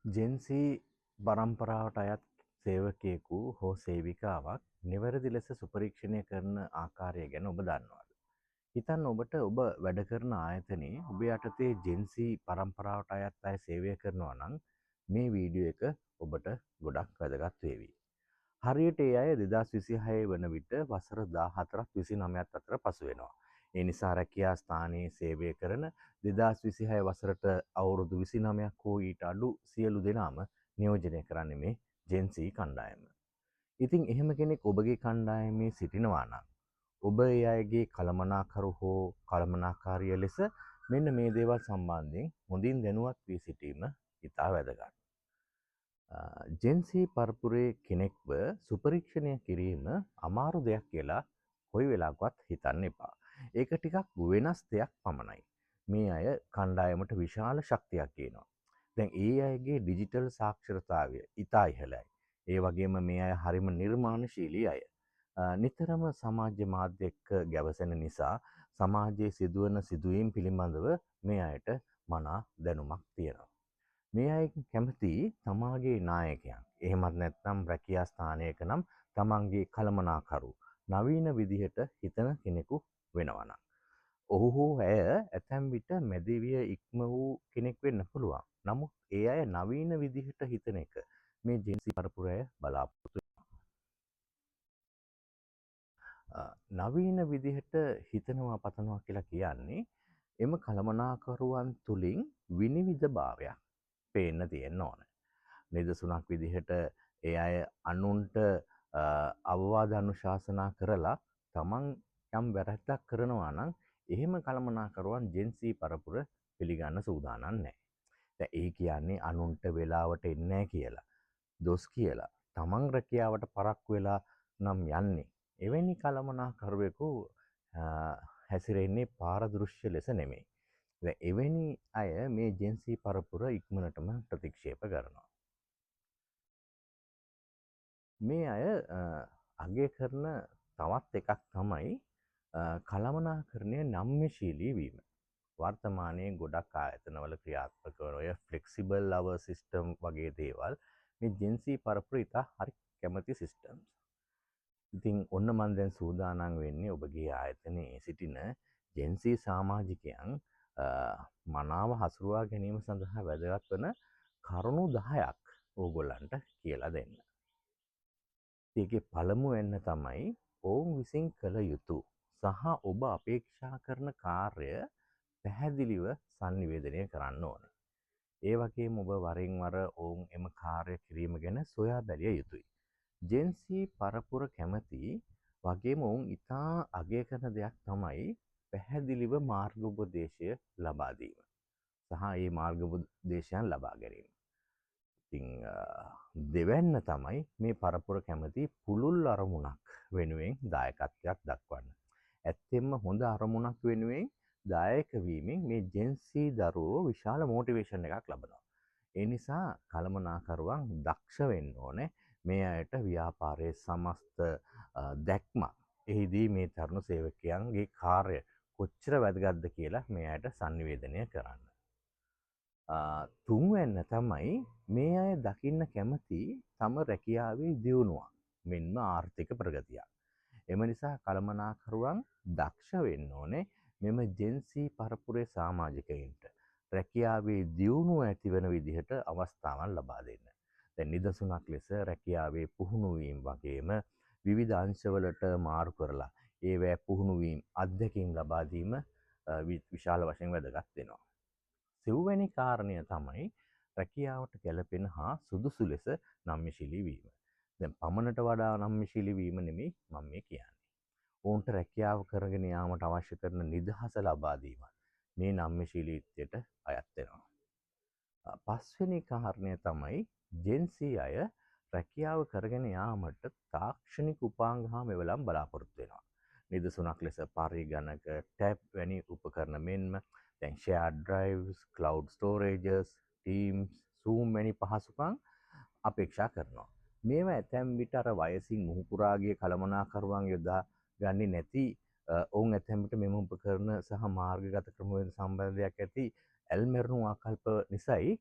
ජෙන්සී පරම්පරාවට අයත් සේවකයෙකු හෝ සේවිකාවක් නිවැරදි ලෙස සුපරීක්ෂණය කරන ආකාරය ගැන ඔබ දන්නවාද? හිතන්න ඔබට ඔබ වැඩ කරන ආයතනයේ ඔබ යටතේ ජෙන්සී පරම්පරාවට අයත් අය සේවය කරනවා නම් මේ වීඩියෝ එක ඔබට ගොඩක් වැදගත් වේවි. හරියට ඒ අය 2026 වන විට වසර 14ක් 29ක් අතර පසු වෙනවා. ඒ නිසා රැකියා ස්ථානයේ සේවය කරන 2026 වසරට අවුරුදු 29ක් හෝ ඊට අඩු සියලු දෙනාම නියෝජනය කරන්නේ මේ ජෙන්සී කණ්ඩායම. ඉතින් එහෙම කෙනෙක් ඔබගේ කණ්ඩායමේ සිටිනවා නම් ඔබ ඒ අයගේ කළමනාකරු හෝ කළමනාකාරිය ලෙස මෙන්න මේ දේවල් සම්බන්ධයෙන් හොඳින් දැනුවත් වී සිටීම ඉතා වැදගත්. ජෙන්සී පරපුරේ කෙනෙක්ව සුපරීක්ෂණය කිරීම අමාරු දෙයක් කියලා කොයි වෙලාවකවත් හිතන්න එපා. ඒක ටිකක් වෙනස් දෙයක් පමණයි. මේ අය කණ්ඩායමට විශාල ශක්තියක් ගේනවා. දැන් ඒ අයගේ ඩිජිටල් සාක්ෂරතාවය ඉතා ඉහළයි. ඒ වගේම මේ අය හරිම නිර්මාණශීලී අය. නිතරම සමාජ මාධ්‍ය එක්ක ගැවසෙන නිසා සමාජයේ සිදුවන සිදුවීම් පිළිබඳව මේ අයට මනා දැනුමක් තියෙනවා. මේ අය කැමති තමාගේ නායකයන්. එහෙමත් නැත්නම් රැකියා ස්ථානයක නම් තමන්ගේ කළමනාකරු නවීන විදිහට හිතන කෙනෙකු වෙනවා නම්. ඔහු හෝ ඇය ඇතැම් විට මැදිවිය ඉක්ම වූ කෙනෙක් වෙන්න පුළුවන්. නමුත් ඒ අය නවීන විදිහට හිතන එක මේ ජෙන්සී පරපුරය බලාපොරොත්තු නවීන විදිහට හිතනවා පතනවා කියලා කියන්නේ එම කළමනාකරුවන් තුලින් විනිවිද භාවයක් පේන්න තියෙන්න ඕන. නිදසුනක් විදිහට ඒ අය අනුන්ට අවවාද අනුශාසනා කරලා තමන් යම් වැරැද්දක් කරනවා නම් එහෙම කළමනාකරුවන් ජෙන්සී පරපුර පිළිගන්න සූදානම් නැහැ. දැන් ඒ කියන්නේ අනුන්ට වෙලාවට එන්නේ නැහැ කියලා. දොස් කියලා. තමන් රැකියාවට පරක්කු වෙලා නම් යන්නේ. එවැනි කළමනාකරුවෙකු හැසිරෙන්නේ පාරදෘශ්‍ය ලෙස නෙමෙයි. දැන් එවැනි අය මේ ජෙන්සී පරපුර ඉක්මනටම ප්‍රතික්ෂේප කරනවා. මේ අය අගය කරන තවත් එකක් තමයි කළමනාකරණය නම්‍යශීලී වීම. වර්තමානයේ ගොඩක් ආයතනවල ක්‍රියාත්මක වන ඔය ෆ්ලෙක්සිබල් අවර් සිස්ටම් වගේ දේවල් මේ ජෙන්සී පරපුර ඉතා හරි කැමති සිස්ටම්ස්. ඉතින් ඔන්න මම දැන් සූදානම් වෙන්නේ ඔබගේ ආයතනයේ සිටින ජෙන්සී සමාජිකයන් මනාව හසුරුවා ගැනීම සඳහා වැදගත් වන කරුණු 10ක් ඕගොල්ලන්ට කියලා දෙන්න. ඒකේ පළමුවෙන්න තමයි ඔවුන් විසින් කළ යුතු සහ ඔබ අපේක්ෂා කරන කාර්ය පැහැදිලිව sannivedanaya කරන්න ඕන. ඒ වගේම ඔබ වරින් වර ඔවුන් එම කාර්ය කිරීම ගැන සොයා බැලිය යුතුයි. ජෙන්සී පරපුර කැමති වගේම ඔවුන් ඉතා අගය කරන දෙයක් තමයි පැහැදිලිව මාර්ගෝපදේශය ලබා දීම සහ ඒ මාර්ගෝපදේශයන් ලබා ගැනීම. ඉතින් දෙවැන්න තමයි මේ පරපුර කැමති පුළුල් අරමුණක් වෙනුවෙන් දායකත්වයක් දක්වන්න. ඇත්තෙන්ම හොඳ අරමුණක් වෙනුවෙන් දායක වීමෙන් මේ ජෙන්සී දරුවෝ විශාල මොටිවේෂන් එකක් ලබනවා. ඒ නිසා කළමනාකරුවන් දක්ෂ වෙන්න ඕනේ. මේ අයට ව්‍යාපාරයේ සමස්ත දැක්මක් එහිදී මේ තරුණ සේවකයන්ගේ කාර්ය කොච්චර වැදගත්ද කියලා මේ අයට sannivedanaya කරන්න. තුන්වැන්න තමයි මේ අය දකින්න කැමති තම රැකියාවේ දියුණුවක් මෙන්ම ආර්ථික ප්‍රගතියක්. එම නිසා කළමනාකරුවන් දක්ෂ වෙන්න ඕනේ මෙම ජෙන්සී පරපුරේ සමාජිකයින්ට රැකියාවේ දියුණුව ඇතිවන විදිහට අවස්ථාවන් ලබා දෙන්න. දැන් නිදසුනක් ලෙස රැකියාවේ පුහුණු වීම වගේම විවිධ අංශවලට මාරු කරලා ඒවැ පුහුණු වීම අත්දැකීම් ලබා දීම විශාල වශයෙන් වැදගත් වෙනවා. සිව්වැනි කාරණය තමයි රැකියාවට ගැලපෙන හා සුදුසු ලෙස නම්‍යශීලී වීම. දැන් පමණට වඩා නම්‍යශීලී වීම නෙමෙයි මම මේ කියන්නේ. ඔවුන්ට රැකියාව කරගෙන යාමට අවශ්‍ය කරන නිදහස ලබා දීම මේ නම්‍යශීලීත්වයට අයත් වෙනවා. පස්වෙනි කාරණය තමයි ජෙන්සී අය රැකියාව කරගෙන යාමට තාක්ෂණික උපාංග හා මෙවලම් බලාපොරොත්තු වෙනවා. නිදසුනක් ලෙස පරිගණක ටැබ් වැනි උපකරණ මෙන්ම දැන් shared drives, cloud storages, Teams, Zoom වැනි පහසුකම් අපේක්ෂා කරනවා. මේවා ඇතැම් විට අර වයසින් මුහුකුරාගේ කළමනාකරුවන් යොදා ගන්නේ නැති ඔවුන් ඇතැම් විට මෙම උපකරණ සහ මාර්ගගත ක්‍රමවේද සම්බන්ධයක් ඇති ඇල්මෙරුණු ආකල්ප නිසායි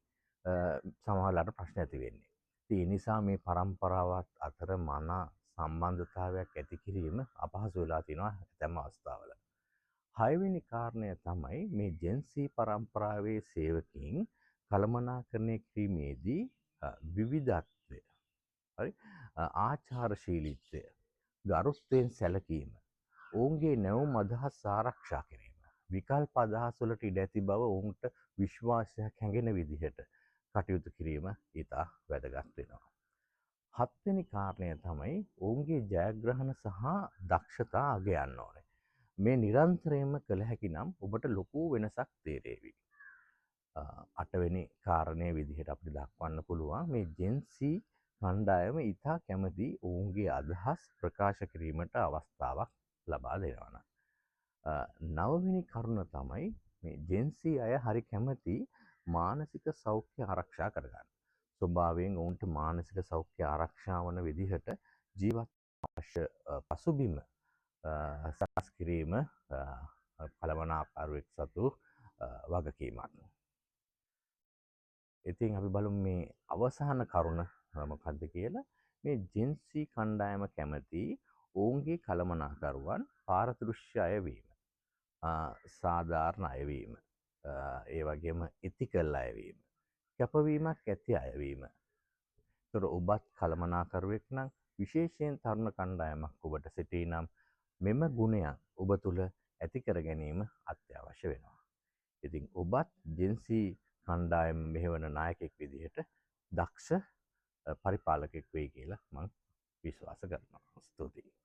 සමහරලාට ප්‍රශ්න ඇති වෙන්නේ. ඒ නිසා මේ પરම්පරාවත් අතර මනා සම්බන්ධතාවයක් ඇති කිරීම අපහසු වෙලා තියෙනවා ඇතැම් අවස්ථාවල. හයවෙනි කාරණය තමයි මේ ජෙන්සී પરම්පරාවේ සේවකයින් කළමනාකරණය කිරීමේදී විවිධත්වය, හරි, ආචාරශීලීත්වය, ගරුත්වයෙන් සැලකීම, ඔවුන්ගේ නැවුම් අදහස් ආරක්ෂා කිරීම, විකල්ප අදහස් වලට ඉඩ ඇති බව ඔවුන්ට විශ්වාසයක් හැඟෙන විදිහට කටයුතු කිරීම ඉතා වැදගත් වෙනවා. හත්වෙනි කාරණය තමයි ඔවුන්ගේ ජයග්‍රහණ සහ දක්ෂතා අගයන්න ඕනේ. මේ නිරන්තරයෙන්ම කළ හැකි නම් ඔබට ලොකු වෙනසක් තේරේවි. අටවෙනි කාරණය විදිහට අපිට දක්වන්න පුළුවන් මේ ජෙන්සී කණ්ඩායම ඉතා කැමති ඔවුන්ගේ අදහස් ප්‍රකාශ කිරීමට අවස්ථාවක් ලබා දෙනවන. නවවෙනි කරුණ තමයි මේ ජෙන්සී අය හරි කැමති මානසික සෞඛ්‍ය ආරක්ෂා කරගන්න. ස්වභාවයෙන් ඔවුන්ට මානසික සෞඛ්‍ය ආරක්ෂා වන විදිහට ජීවත් අවශ්‍ය පසුබිම සකස් කිරීම කළමනාකරුවෙක් සතු වගකීමක්. ඉතින් අපි බලමු මේ අවසාන කරුණ මොකක්ද කියලා. මේ ජෙන්සී කණ්ඩායම කැමති ඔවුන්ගේ කළමනාකරුවන් පාරදෘශ්‍ය අය වීම, සාධාරණ අය වීම, ඒ වගේම ඉතිකල් අය වීම, කැපවීමක් ඇති අය වීම. ඒතර ඔබත් කළමනාකරුවෙක් නම් විශේෂයෙන් තරුණ කණ්ඩායමක් ඔබට සිටී නම් මෙම ගුණයන් ඔබ තුළ ඇති කර ගැනීම අත්‍යවශ්‍ය වෙනවා. ඉතින් ඔබත් ජෙන්සී කණ්ඩායම මෙහෙවන නායකයෙක් විදිහට දක්ෂ පරිපාලකෙක් වෙයි කියලා මම විශ්වාස කරනවා. ස්තුතියි.